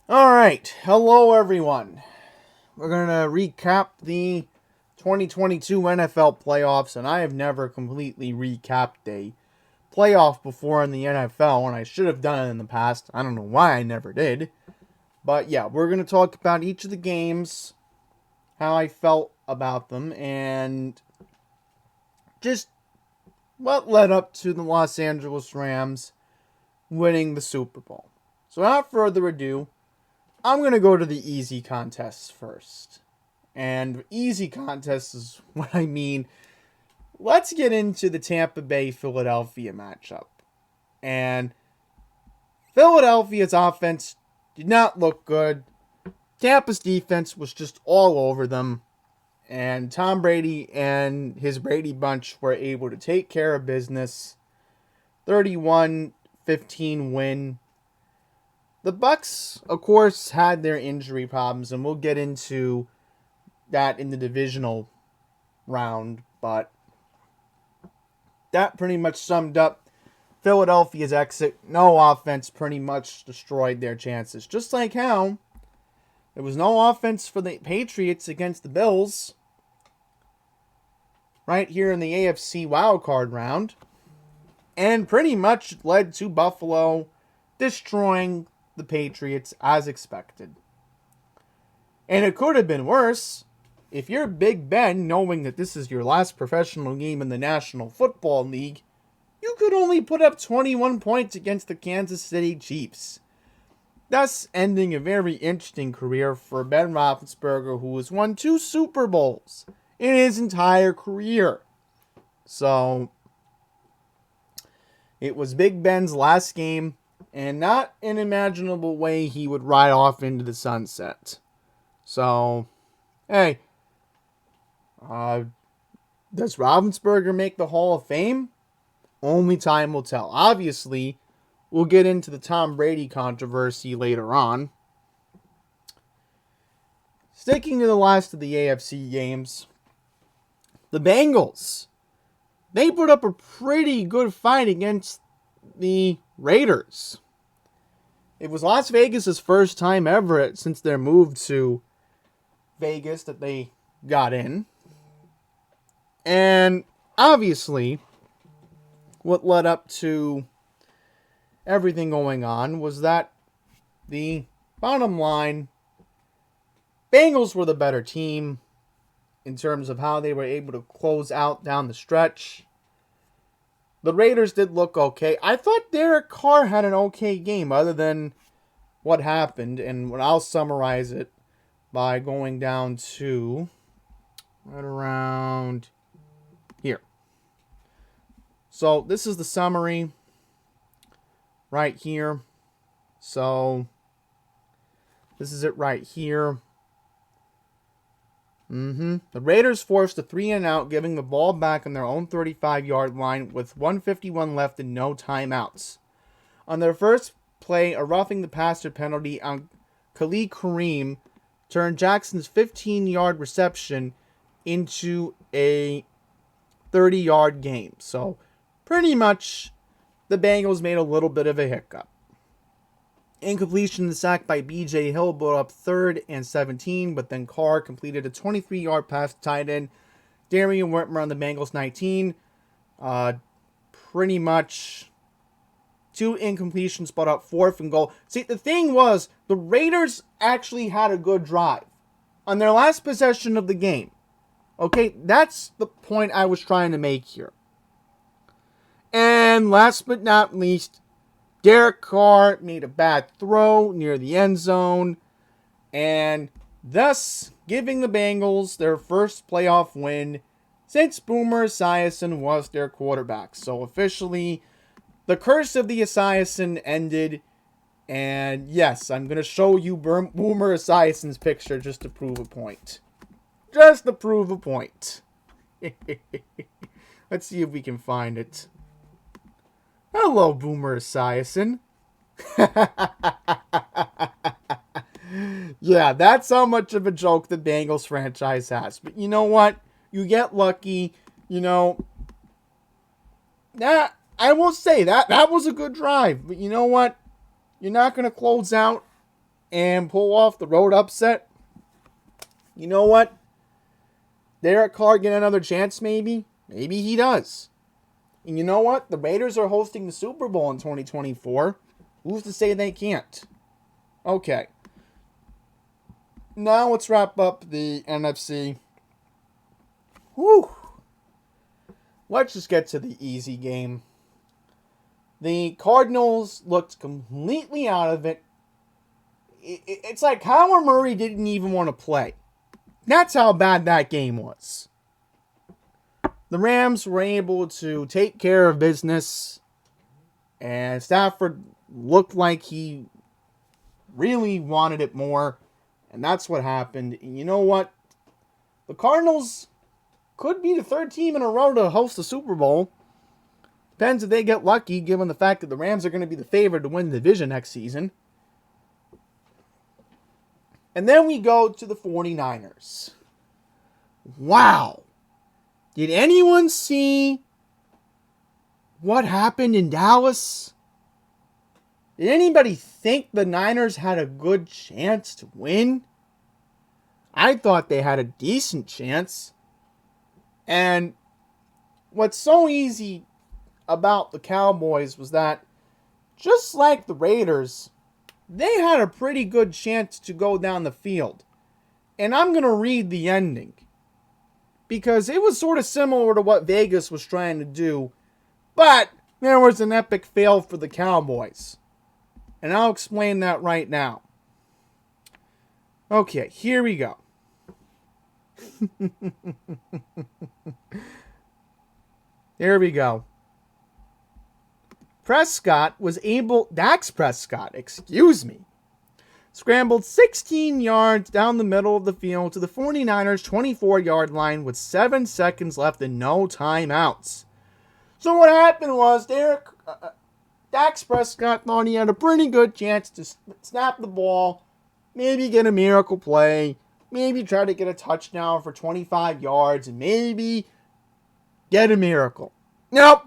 Alright, hello everyone. We're going to recap the 2022 NFL playoffs, and I have never completely recapped a playoff before in the NFL, and I should have done it in the past. I don't know why I never did. But yeah, we're going to talk about each of the games, how I felt about them, and just what led up to the Los Angeles Rams winning the Super Bowl. So without further ado, I'm going to go to the easy contests first. And easy contests is what I mean. Let's get into the Tampa Bay Philadelphia matchup. And Philadelphia's offense did not look good. Tampa's defense was just all over them. And Tom Brady and his Brady bunch were able to take care of business. 31-15 win. The Bucks, of course, had their injury problems, and we'll get into that in the divisional round, but that pretty much summed up Philadelphia's exit. No offense pretty much destroyed their chances. Just like how there was no offense for the Patriots against the Bills right here in the AFC wildcard round, and pretty much led to Buffalo destroying the Patriots as expected. And it could have been worse. If you're Big Ben, knowing that this is your last professional game in the National Football League, you could only put up 21 points against the Kansas City Chiefs, thus ending a very interesting career for Ben Roethlisberger, who has won 2 Super Bowls in his entire career. So, it was Big Ben's last game, and not an imaginable way he would ride off into the sunset. So, hey, does Ravensburger make the Hall of Fame? Only time will tell. Obviously, we'll get into the Tom Brady controversy later on. Sticking to the last of the AFC games, the Bengals. They put up a pretty good fight against the Raiders. It was Las Vegas' first time ever since their move to Vegas that they got in. And obviously, what led up to everything going on was that the bottom line, Bengals were the better team in terms of how they were able to close out down the stretch. The Raiders did look okay. I thought Derek Carr had an okay game other than what happened, and I'll summarize it by going down to right around here. So this is the summary right here. So this is it right here. The Raiders forced a 3-and-out, giving the ball back on their own 35-yard line with 1:51 left and no timeouts. On their first play, a roughing the passer penalty on Khalid Kareem turned Jackson's 15-yard reception into a 30-yard game. So, pretty much, the Bengals made a little bit of a hiccup. Incompletion and sack by B.J. Hill brought up 3rd and 17, but then Carr completed a 23-yard pass to tight end Darian Whitmer on the Bengals 19. Pretty much 2 incompletions, brought up 4th and goal. See, the thing was, the Raiders actually had a good drive on their last possession of the game. Okay, that's the point I was trying to make here. And last but not least, Derek Carr made a bad throw near the end zone, and thus giving the Bengals their first playoff win since Boomer Esiason was their quarterback. So officially, the curse of the Esiason ended, and yes, I'm going to show you Boomer Esiason's picture just to prove a point. Just to prove a point. Let's see if we can find it. Hello, Boomer Esiason. Yeah, that's how much of a joke the Bengals franchise has. But you know what? You get lucky. You know, that I will say that was a good drive. But you know what? You're not going to close out and pull off the road upset, you know what? Derek Carr get another chance maybe? Maybe he does. And you know what? The Raiders are hosting the Super Bowl in 2024. Who's to say they can't? Okay. Now let's wrap up the NFC. Whew. Let's just get to the easy game. The Cardinals looked completely out of it. It's like Kyler Murray didn't even want to play. That's how bad that game was. The Rams were able to take care of business, and Stafford looked like he really wanted it more, and that's what happened. And you know what? The Cardinals could be the third team in a row to host the Super Bowl. Depends if they get lucky, given the fact that the Rams are going to be the favorite to win the division next season. And then we go to the 49ers. Wow. Did anyone see what happened in Dallas? Did anybody think the Niners had a good chance to win? I thought they had a decent chance. And what's so easy about the Cowboys was that, just like the Raiders, they had a pretty good chance to go down the field. And I'm going to read the ending, because it was sort of similar to what Vegas was trying to do, but there was an epic fail for the Cowboys. And I'll explain that right now. Okay, here we go. There we go. Dak Prescott, scrambled 16 yards down the middle of the field to the 49ers' 24-yard line with 7 seconds left and no timeouts. So what happened was Dak Prescott thought he had a pretty good chance to snap the ball, maybe get a miracle play, maybe try to get a touchdown for 25 yards, and maybe get a miracle. Nope.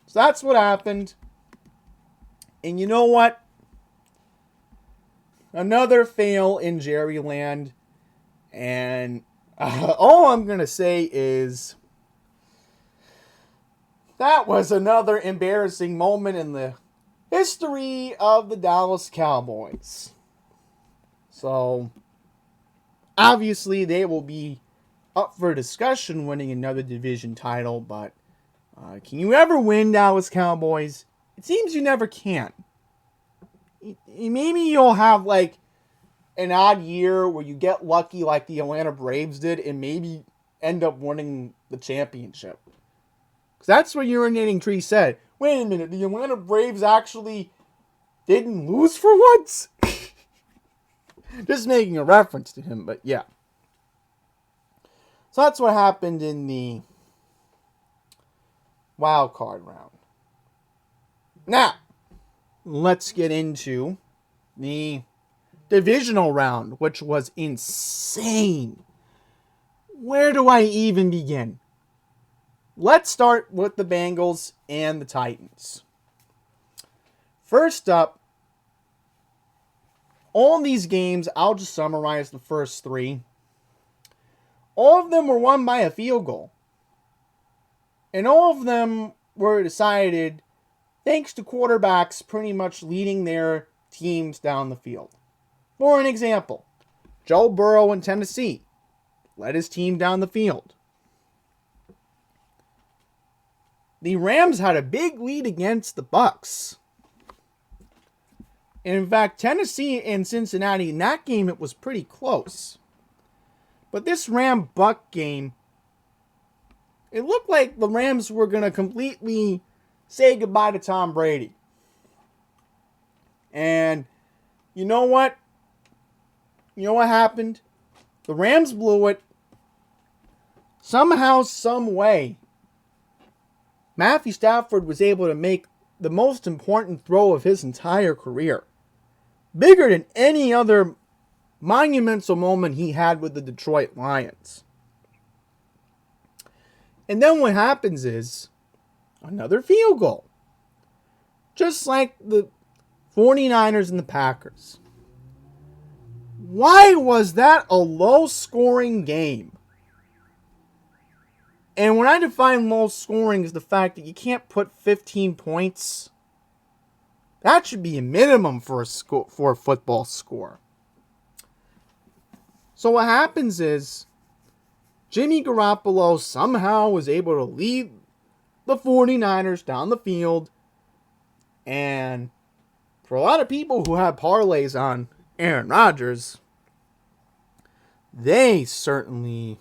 So that's what happened. And you know what? Another fail in Jerryland. And all I'm going to say is that was another embarrassing moment in the history of the Dallas Cowboys. So, obviously, they will be up for discussion winning another division title, but can you ever win, Dallas Cowboys? It seems you never can. Maybe you'll have like an odd year where you get lucky like the Atlanta Braves did and maybe end up winning the championship. Because that's what Urinating Tree said. Wait a minute, the Atlanta Braves actually didn't lose for once? Just making a reference to him, but yeah. So that's what happened in the wild card round. Now, let's get into the divisional round, which was insane. Where do I even begin? Let's start with the Bengals and the Titans. First up, all these games, I'll just summarize the first three. All of them were won by a field goal. And all of them were decided thanks to quarterbacks pretty much leading their teams down the field. For an example, Joe Burrow in Tennessee led his team down the field. The Rams had a big lead against the Bucs. And in fact, Tennessee and Cincinnati, in that game, it was pretty close. But this Ram-Buck game, it looked like the Rams were going to completely say goodbye to Tom Brady. And you know what? You know what happened? The Rams blew it. Somehow, some way, Matthew Stafford was able to make the most important throw of his entire career. Bigger than any other monumental moment he had with the Detroit Lions. And then what happens is another field goal. Just like the 49ers and the Packers. Why was that a low-scoring game? And when I define low-scoring is the fact that you can't put 15 points. That should be a minimum for a football score. So what happens is Jimmy Garoppolo somehow was able to lead the 49ers down the field. And for a lot of people who have parlays on Aaron Rodgers, they certainly,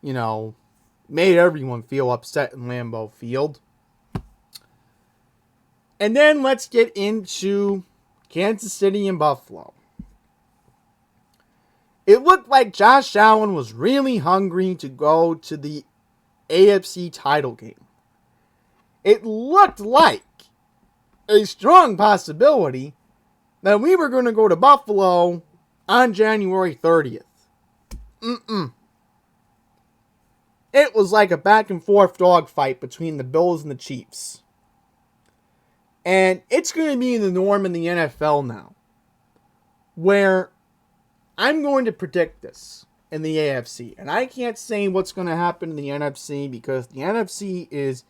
made everyone feel upset in Lambeau Field. And then let's get into Kansas City and Buffalo. It looked like Josh Allen was really hungry to go to the AFC title game. It looked like a strong possibility that we were going to go to Buffalo on January 30th. It was like a back and forth dogfight between the Bills and the Chiefs. And it's going to be the norm in the NFL now, where I'm going to predict this in the AFC. And I can't say what's going to happen in the NFC because the NFC is...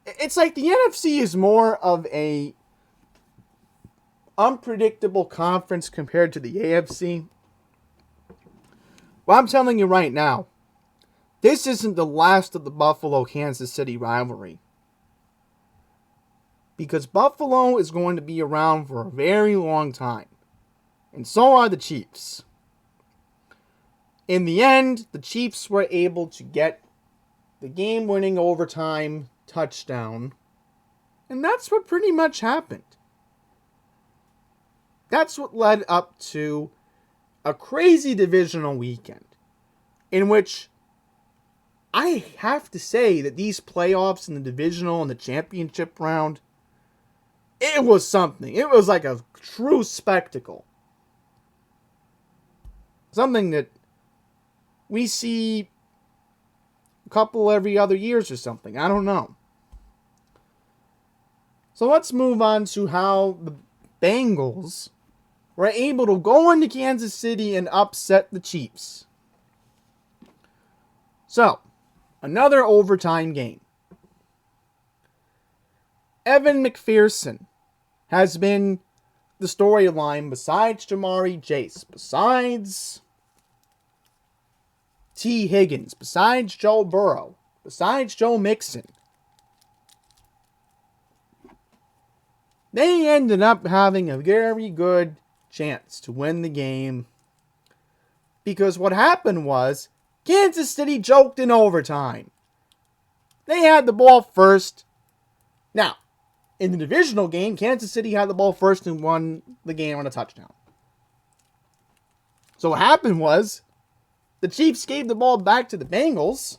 It's like the NFC is more of a unpredictable conference compared to the AFC. Well, I'm telling you right now, this isn't the last of the Buffalo-Kansas City rivalry. Because Buffalo is going to be around for a very long time. And so are the Chiefs. In the end, the Chiefs were able to get the game-winning overtime touchdown. And that's what pretty much happened. That's what led up to a crazy divisional weekend. In which I have to say that these playoffs in the divisional and the championship round, it was something. It was like a true spectacle. Something that we see a couple every other years or something. I don't know. So let's move on to how the Bengals were able to go into Kansas City and upset the Chiefs. So, another overtime game. Evan McPherson has been the storyline besides Jamari Chase, besides T. Higgins, besides Joe Burrow, besides Joe Mixon. They ended up having a very good chance to win the game because what happened was Kansas City choked in overtime. They had the ball first. Now, in the divisional game, Kansas City had the ball first and won the game on a touchdown. So what happened was, the Chiefs gave the ball back to the Bengals,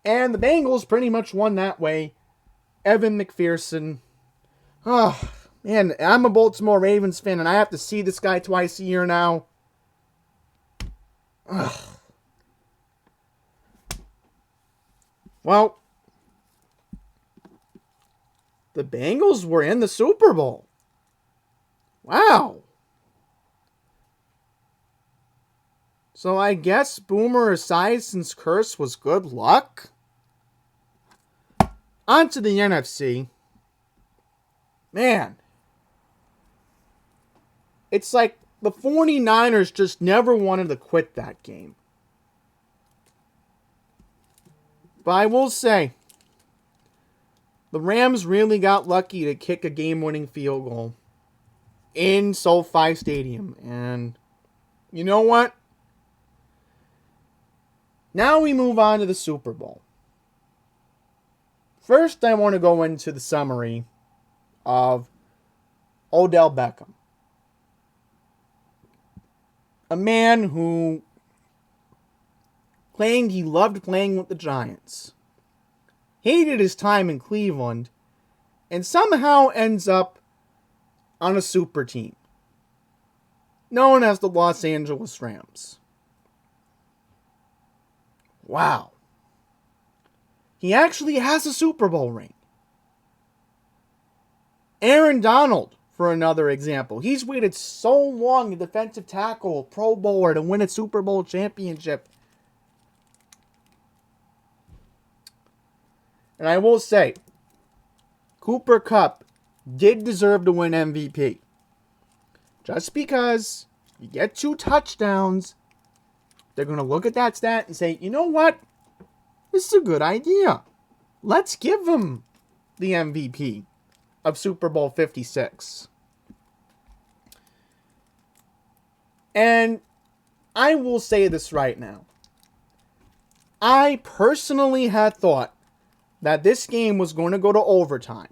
and the Bengals pretty much won that way. Evan McPherson. Oh, man, I'm a Baltimore Ravens fan, and I have to see this guy twice a year now. Ugh. Well, the Bengals were in the Super Bowl. Wow. So I guess Boomer Esiason's curse was good luck. On to the NFC. Man. It's like the 49ers just never wanted to quit that game. But I will say, the Rams really got lucky to kick a game-winning field goal in SoFi Stadium. And you know what? Now we move on to the Super Bowl. First, I want to go into the summary of Odell Beckham. A man who claimed he loved playing with the Giants, hated his time in Cleveland, and somehow ends up on a super team known as the Los Angeles Rams. Wow. He actually has a Super Bowl ring. Aaron Donald, for another example. He's waited so long, a defensive tackle, Pro Bowler, to win a Super Bowl championship. And I will say, Cooper Kupp did deserve to win MVP. Just because you get 2 touchdowns, they're going to look at that stat and say, you know what? This is a good idea. Let's give him the MVP of Super Bowl 56. And I will say this right now. I personally had thought that this game was going to go to overtime.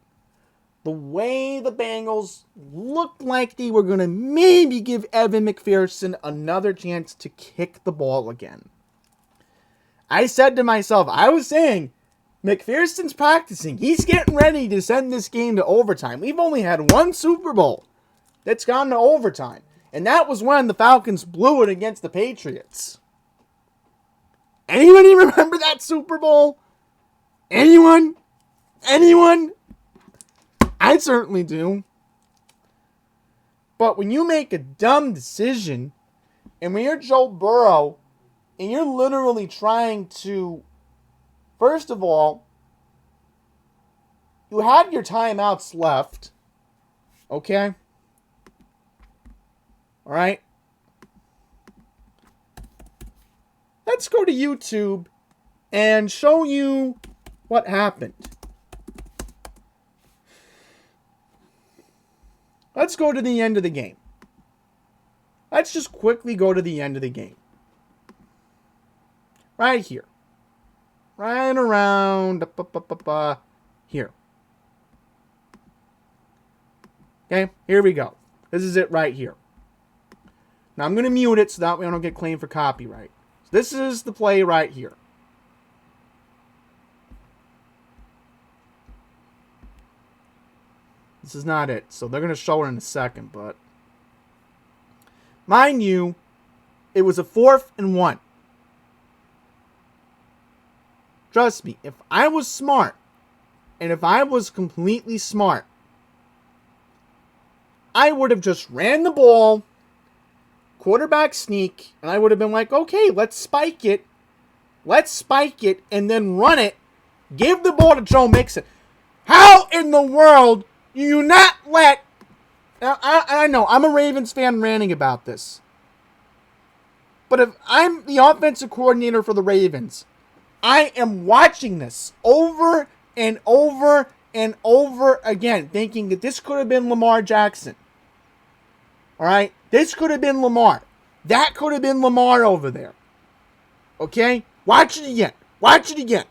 The way the Bengals looked like they were going to maybe give Evan McPherson another chance to kick the ball again. I said to myself, I was saying, McPherson's practicing. He's getting ready to send this game to overtime. We've only had 1 Super Bowl that's gone to overtime. And that was when the Falcons blew it against the Patriots. Anybody remember that Super Bowl? Anyone? Anyone? I certainly do. But when you make a dumb decision, and when you're Joe Burrow, and you're literally trying to, first of all, you had your timeouts left. Okay? Alright? Let's go to YouTube and show you what happened. Let's go to the end of the game. Let's just quickly go to the end of the game. Right here. Right around here. Okay, here we go. This is it right here. Now I'm going to mute it so that way I don't get claimed for copyright. So this is the play right here. This is not it. So they're going to show it in a second, but mind you, it was a 4th and 1. Trust me, if I was smart, and if I was completely smart, I would have just ran the ball, quarterback sneak, and I would have been like, okay, let's spike it, and then run it, give the ball to Joe Mixon. How in the world do you not let... Now, I know, I'm a Ravens fan ranting about this. But if I'm the offensive coordinator for the Ravens, I am watching this over and over and over again, thinking that this could have been Lamar Jackson. Alright? This could have been Lamar. That could have been Lamar over there. Okay? Watch it again. Watch it again.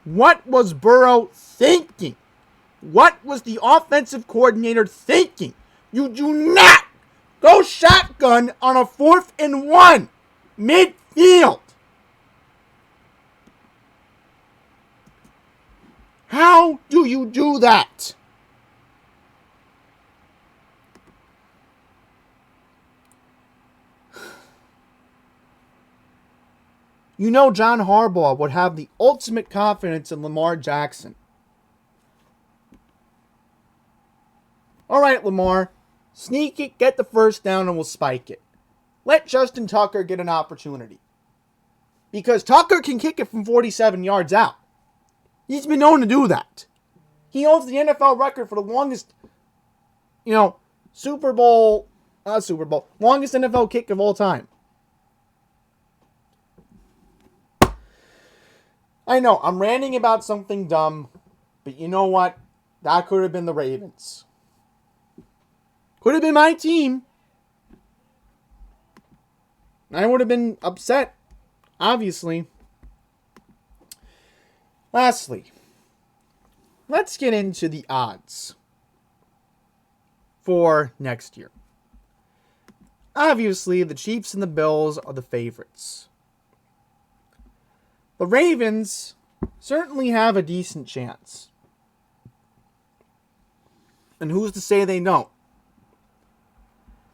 What was Burrow thinking? What was the offensive coordinator thinking? You do not go shotgun on a 4th and 1 midfield. How do you do that? You know John Harbaugh would have the ultimate confidence in Lamar Jackson. All right, Lamar. Sneak it, get the first down, and we'll spike it. Let Justin Tucker get an opportunity. Because Tucker can kick it from 47 yards out. He's been known to do that. He owns the NFL record for the longest, longest NFL kick of all time. I know, I'm ranting about something dumb, but you know what? That could have been the Ravens. Could have been my team. I would have been upset, obviously. Lastly, let's get into the odds for next year. Obviously, the Chiefs and the Bills are the favorites. The Ravens certainly have a decent chance. And who's to say they don't?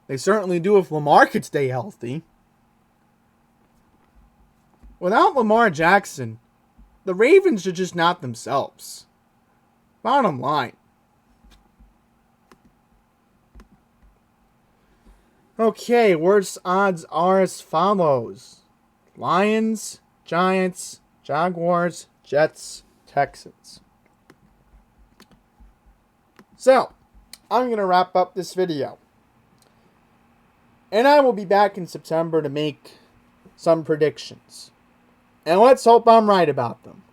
They certainly do if Lamar could stay healthy. Without Lamar Jackson, the Ravens are just not themselves. Bottom line. Okay, worst odds are as follows. Lions, Giants, Jaguars, Jets, Texans. So, I'm going to wrap up this video. And I will be back in September to make some predictions. And let's hope I'm right about them.